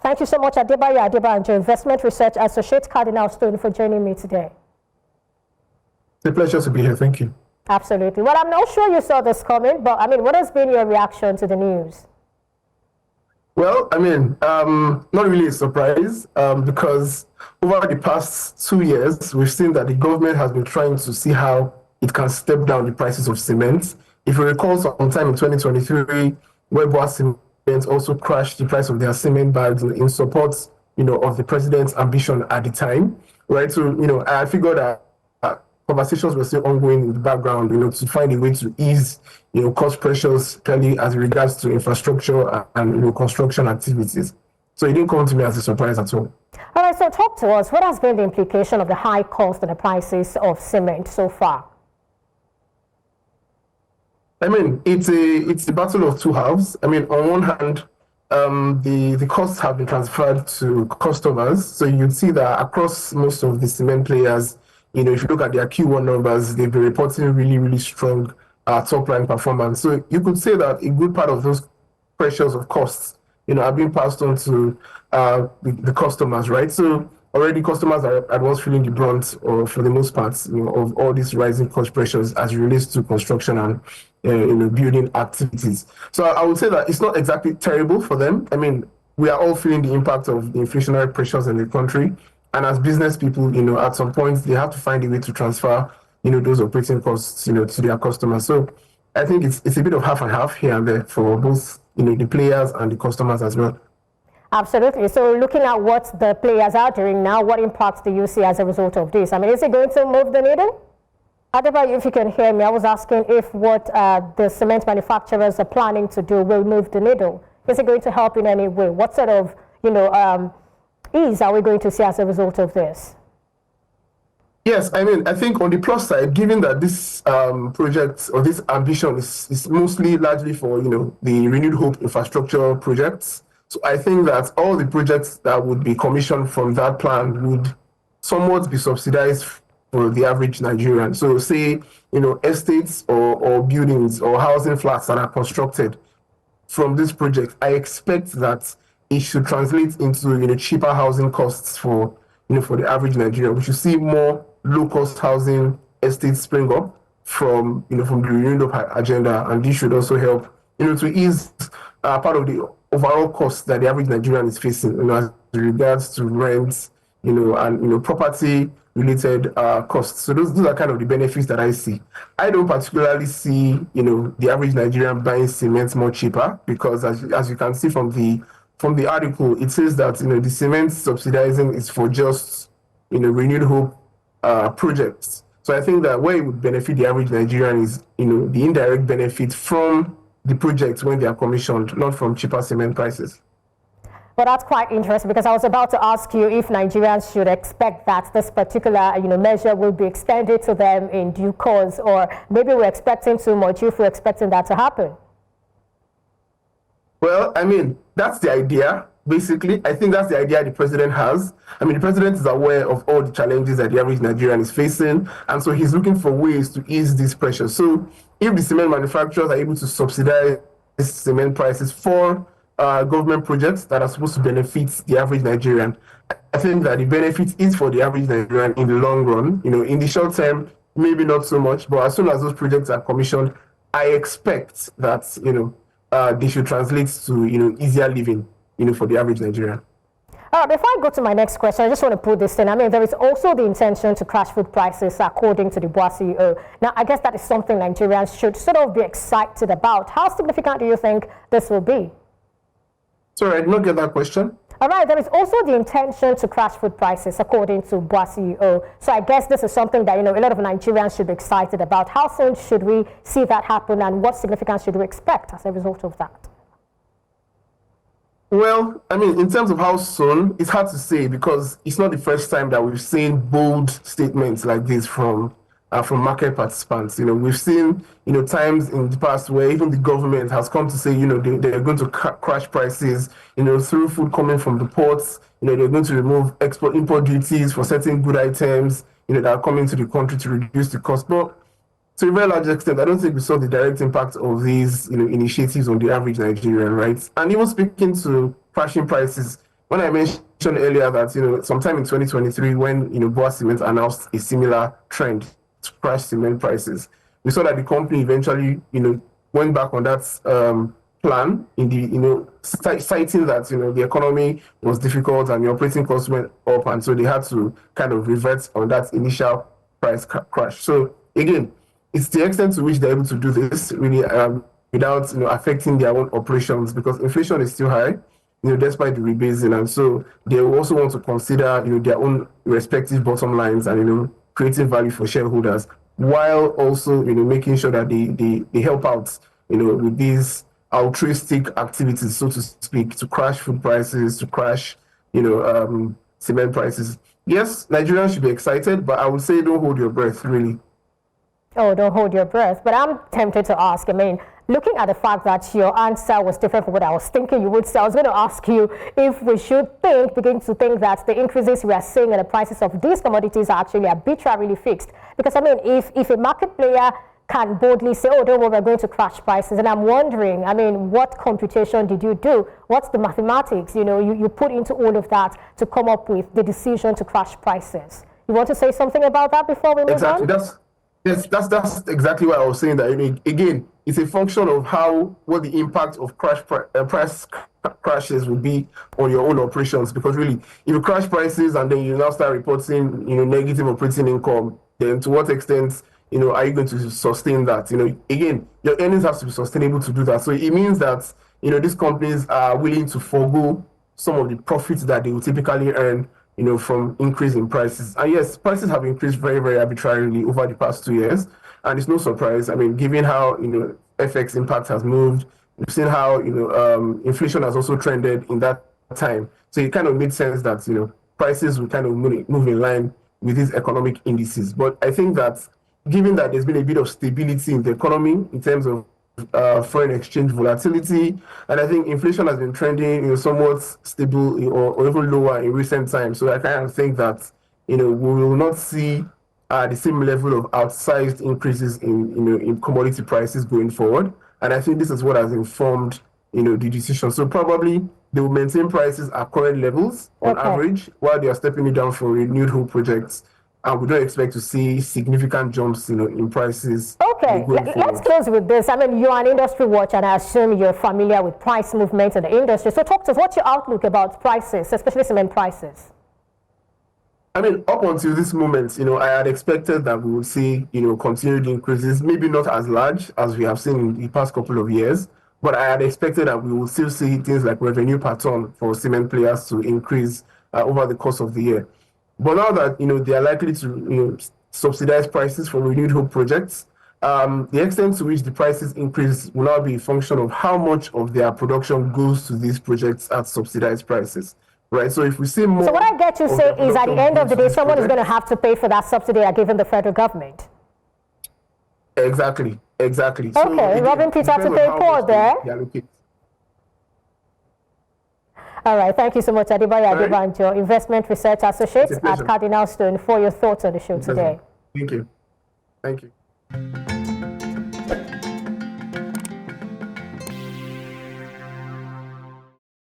Thank you so much, Adebayo Adebanjo, Investment Research Associate, Cardinal Stone, for joining me today. It's a pleasure to be here. Thank you. Absolutely. Well, I'm not sure you saw this coming, but I mean, what has been your reaction to the news? Well, I mean, not really a surprise because over the past 2 years, we've seen that the government has been trying to see how it can step down the prices of cement. If you recall, sometime in 2023, where BUA Cement also crashed the price of their cement bags in support, of the president's ambition at the time, right? So, I figured that conversations were still ongoing in the background, to find a way to ease, cost pressures, clearly as regards to infrastructure and construction activities. So it didn't come to me as a surprise at all. All right, so talk to us. What has been the implication of the high cost and the prices of cement so far? I mean, it's a battle of two halves. I mean, on one hand, the costs have been transferred to customers. So you'd see that across most of the cement players, if you look at their Q1 numbers, they've been reporting really, really strong top line performance. So you could say that a good part of those pressures of costs, are being passed on to the customers, right? So already customers are at once feeling the brunt, or for the most part, of all these rising cost pressures as it relates to construction and building activities. So I would say that it's not exactly terrible for them. I mean, we are all feeling the impact of the inflationary pressures in the country. And as business people, at some point, they have to find a way to transfer, those operating costs, to their customers. So I think it's a bit of half and half here and there for both, the players and the customers as well. Absolutely. So looking at what the players are doing now, what impact do you see as a result of this? I mean, is it going to move the needle? Adebayo, if you can hear me, I was asking if what the cement manufacturers are planning to do will move the needle. Is it going to help in any way? What sort of, ease are we going to see as a result of this? Yes, I mean, I think on the plus side, given that this project or this ambition is mostly largely for, the Renewed Hope infrastructure projects. So I think that all the projects that would be commissioned from that plan would somewhat be subsidized for the average Nigerian. So say, estates or buildings or housing flats that are constructed from this project, I expect that it should translate into cheaper housing costs for the average Nigerian. We should see more low-cost housing estates spring up from the renewed agenda, and this should also help to ease part of the overall costs that the average Nigerian is facing as regards to rents, and property related costs. So those are kind of the benefits that I see. I don't particularly see the average Nigerian buying cement more cheaper, because as you can see from the article, it says that the cement subsidizing is for just Renewed Hope projects. So I think that where it would benefit the average Nigerian is the indirect benefit from the projects when they are commissioned, not from cheaper cement prices. Well, that's quite interesting, because I was about to ask you if Nigerians should expect that this particular measure will be extended to them in due course, or maybe we're expecting too much if we're expecting that to happen. Well, I mean, that's the idea. Basically, I think that's the idea the president has. I mean, the president is aware of all the challenges that the average Nigerian is facing, and so he's looking for ways to ease this pressure. So if the cement manufacturers are able to subsidize cement prices for government projects that are supposed to benefit the average Nigerian, I think that the benefit is for the average Nigerian in the long run. In the short term, maybe not so much, but as soon as those projects are commissioned, I expect that, they should translate to, easier living, for the average Nigerian. Before I go to my next question, I just want to put this in. I mean, there is also the intention to crash food prices, according to the BUA CEO. Now, I guess that is something Nigerians should sort of be excited about. How significant do you think this will be? Sorry, I did not get that question. All right, there is also the intention to crash food prices, according to BUA CEO. So I guess this is something that, a lot of Nigerians should be excited about. How soon should we see that happen, and what significance should we expect as a result of that? Well, I mean, in terms of how soon, it's hard to say, because it's not the first time that we've seen bold statements like this from market participants. We've seen, times in the past where even the government has come to say, they're going to crash prices, through food coming from the ports. They're going to remove import duties for certain good items, that are coming to the country to reduce the cost. But to a very large extent, I don't think we saw the direct impact of these, initiatives on the average Nigerian, right? And even speaking to crashing prices, when I mentioned earlier that, sometime in 2023, when, BUA Cement announced a similar trend to crash cement prices, we saw that the company eventually, went back on that plan in the, citing that, the economy was difficult and the operating costs went up. And so they had to kind of revert on that initial price crash. So again, it's the extent to which they're able to do this really without, affecting their own operations, because inflation is still high, despite the rebasing. And so they also want to consider, their own respective bottom lines and, creating value for shareholders, while also, making sure that they help out, with these altruistic activities, so to speak, to crash food prices, to crash, cement prices. Yes, Nigerians should be excited, but I would say don't hold your breath, really. Oh, don't hold your breath. But I'm tempted to ask, looking at the fact that your answer was different from what I was thinking you would say, I was going to ask you if we should begin to think that the increases we are seeing in the prices of these commodities are actually arbitrarily fixed. Because, if a market player can boldly say, oh, don't worry, we're going to crash prices. And I'm wondering, what computation did you do? What's the mathematics, you put into all of that to come up with the decision to crash prices? You want to say something about that before we move on? Yes, that's exactly what I was saying. That again, it's a function of what the impact of price crashes would be on your own operations. Because really, if you crash prices and then you now start reporting, negative operating income, then to what extent, are you going to sustain that? Again, your earnings have to be sustainable to do that. So it means that, these companies are willing to forego some of the profits that they would typically earn, from increase in prices. And yes, prices have increased very, very arbitrarily over the past 2 years. And it's no surprise. Given how, FX impact has moved, we've seen how, inflation has also trended in that time. So it kind of made sense that, prices will kind of move in line with these economic indices. But I think that given that there's been a bit of stability in the economy in terms of foreign exchange volatility, and I think inflation has been trending, somewhat stable or even lower in recent times. So I kind of think that, we will not see the same level of outsized increases in commodity prices going forward. And I think this is what has informed, the decision. So probably they will maintain prices at current levels on average, while they are stepping it down for renewed hope projects. And we don't expect to see significant jumps, in prices. Okay, let's close with this. You're an industry watcher, and I assume you're familiar with price movements in the industry. So talk to us, what's your outlook about prices, especially cement prices? Up until this moment, I had expected that we would see, continued increases, maybe not as large as we have seen in the past couple of years, but I had expected that we would still see things like revenue per ton for cement players to increase over the course of the year. But now that, they are likely to, subsidize prices for renewed hope projects, the extent to which the prices increase will now be a function of how much of their production goes to these projects at subsidized prices, right? So if we see more... So what I get you say is at the end of the day, someone is going to have to pay for that subsidy given the federal government. Exactly. Okay, so, Robin Peter to pay Paul there. All right, thank you so much, Adebayo Adebanjo, Investment Research Associate at Cardinal Stone, for your thoughts on the show today. Thank you.